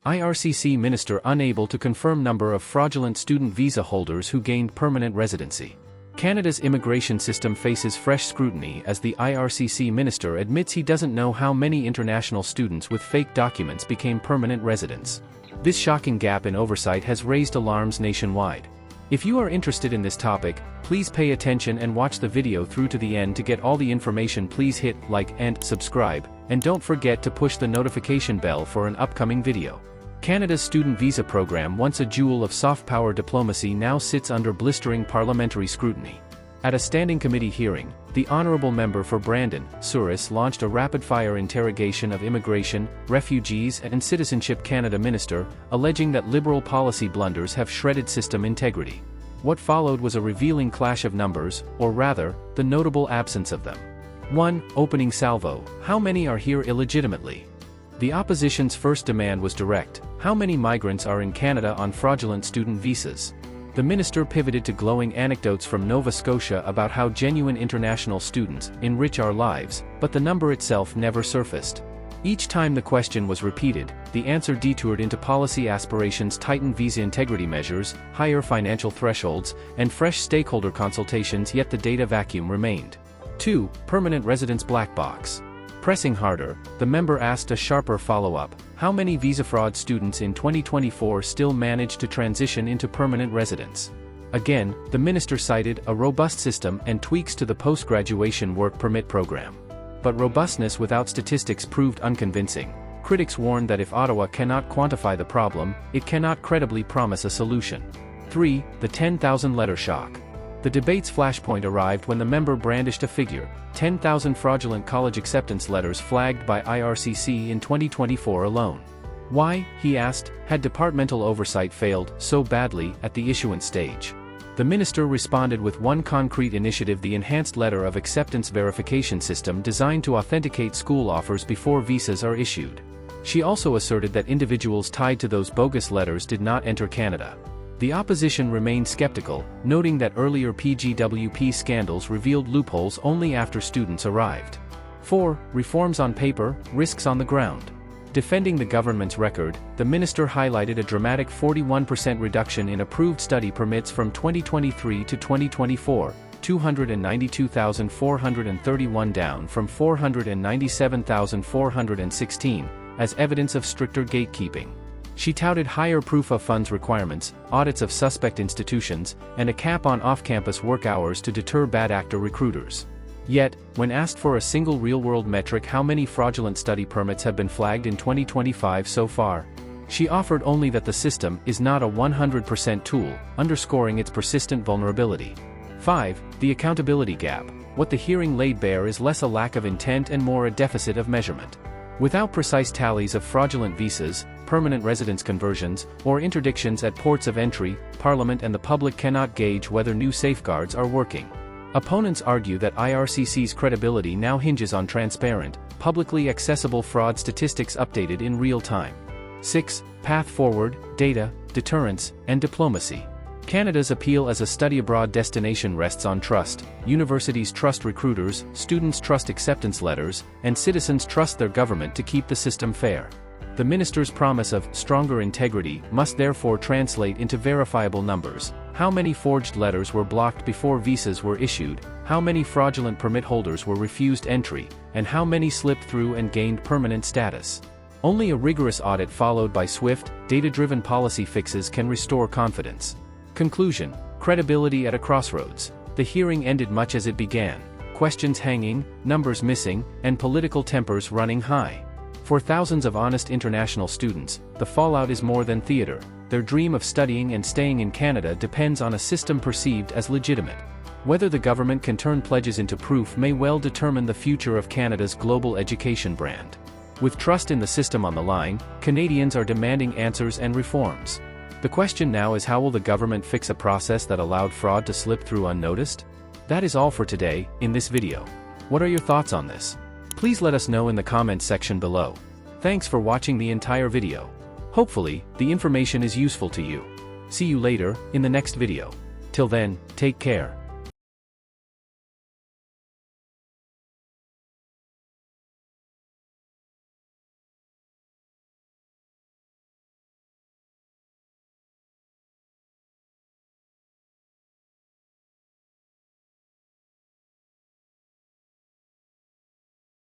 IRCC Minister unable to confirm number of fraudulent student visa holders who gained permanent residency. Canada's immigration system faces fresh scrutiny as the IRCC Minister admits he doesn't know how many international students with fake documents became permanent residents. This shocking gap in oversight has raised alarms nationwide. If you are interested in this topic, please pay attention and watch the video through to the end to get all the information. Please hit like and subscribe, and don't forget to push the notification bell for an upcoming video. Canada's student visa program, once a jewel of soft power diplomacy, now sits under blistering parliamentary scrutiny. At a standing committee hearing, the honourable member for Brandon, Souris, launched a rapid-fire interrogation of Immigration, Refugees and Citizenship Canada Minister, alleging that Liberal policy blunders have shredded system integrity. What followed was a revealing clash of numbers, or rather, the notable absence of them. 1. Opening salvo: how many are here illegitimately? The opposition's first demand was direct: how many migrants are in Canada on fraudulent student visas? The minister pivoted to glowing anecdotes from Nova Scotia about how genuine international students enrich our lives, but the number itself never surfaced. Each time the question was repeated, the answer detoured into policy aspirations: tightened visa integrity measures, higher financial thresholds, and fresh stakeholder consultations, yet the data vacuum remained. 2. Permanent residence black box. Pressing harder, the member asked a sharper follow-up: how many visa fraud students in 2024 still manage to transition into permanent residence? Again, the minister cited a robust system and tweaks to the post-graduation work permit program. But robustness without statistics proved unconvincing. Critics warned that if Ottawa cannot quantify the problem, it cannot credibly promise a solution. 3. The 10,000 letter shock. The debate's flashpoint arrived when the member brandished a figure: 10,000 fraudulent college acceptance letters flagged by IRCC in 2024 alone. Why, he asked, had departmental oversight failed so badly at the issuance stage? The minister responded with one concrete initiative: the enhanced letter of acceptance verification system designed to authenticate school offers before visas are issued. She also asserted that individuals tied to those bogus letters did not enter Canada. The opposition remained skeptical, noting that earlier PGWP scandals revealed loopholes only after students arrived. 4. Reforms on paper, risks on the ground. Defending the government's record, the minister highlighted a dramatic 41% reduction in approved study permits from 2023 to 2024, 292,431 down from 497,416, as evidence of stricter gatekeeping. She touted higher proof of funds requirements, audits of suspect institutions, and a cap on off-campus work hours to deter bad actor recruiters. Yet, when asked for a single real-world metric how many fraudulent study permits have been flagged in 2025 so far, she offered only that the system is not a 100% tool, underscoring its persistent vulnerability. 5. The accountability gap. What the hearing laid bare is less a lack of intent and more a deficit of measurement. Without precise tallies of fraudulent visas, permanent residence conversions, or interdictions at ports of entry, Parliament and the public cannot gauge whether new safeguards are working. Opponents argue that IRCC's credibility now hinges on transparent, publicly accessible fraud statistics updated in real time. 6. Path forward, data, deterrence, and diplomacy. Canada's appeal as a study abroad destination rests on trust. Universities trust recruiters, students trust acceptance letters, and citizens trust their government to keep the system fair. The minister's promise of stronger integrity must therefore translate into verifiable numbers. How many forged letters were blocked before visas were issued, how many fraudulent permit holders were refused entry, and how many slipped through and gained permanent status? Only a rigorous audit followed by swift, data-driven policy fixes can restore confidence. Conclusion: credibility at a crossroads. The hearing ended much as it began: questions hanging, numbers missing, and political tempers running high. For thousands of honest international students, the fallout is more than theater. Their dream of studying and staying in Canada depends on a system perceived as legitimate. Whether the government can turn pledges into proof may well determine the future of Canada's global education brand. With trust in the system on the line, Canadians are demanding answers and reforms. The question now is, how will the government fix a process that allowed fraud to slip through unnoticed? That is all for today, in this video. What are your thoughts on this? Please let us know in the comments section below. Thanks for watching the entire video. Hopefully, the information is useful to you. See you later, in the next video. Till then, take care.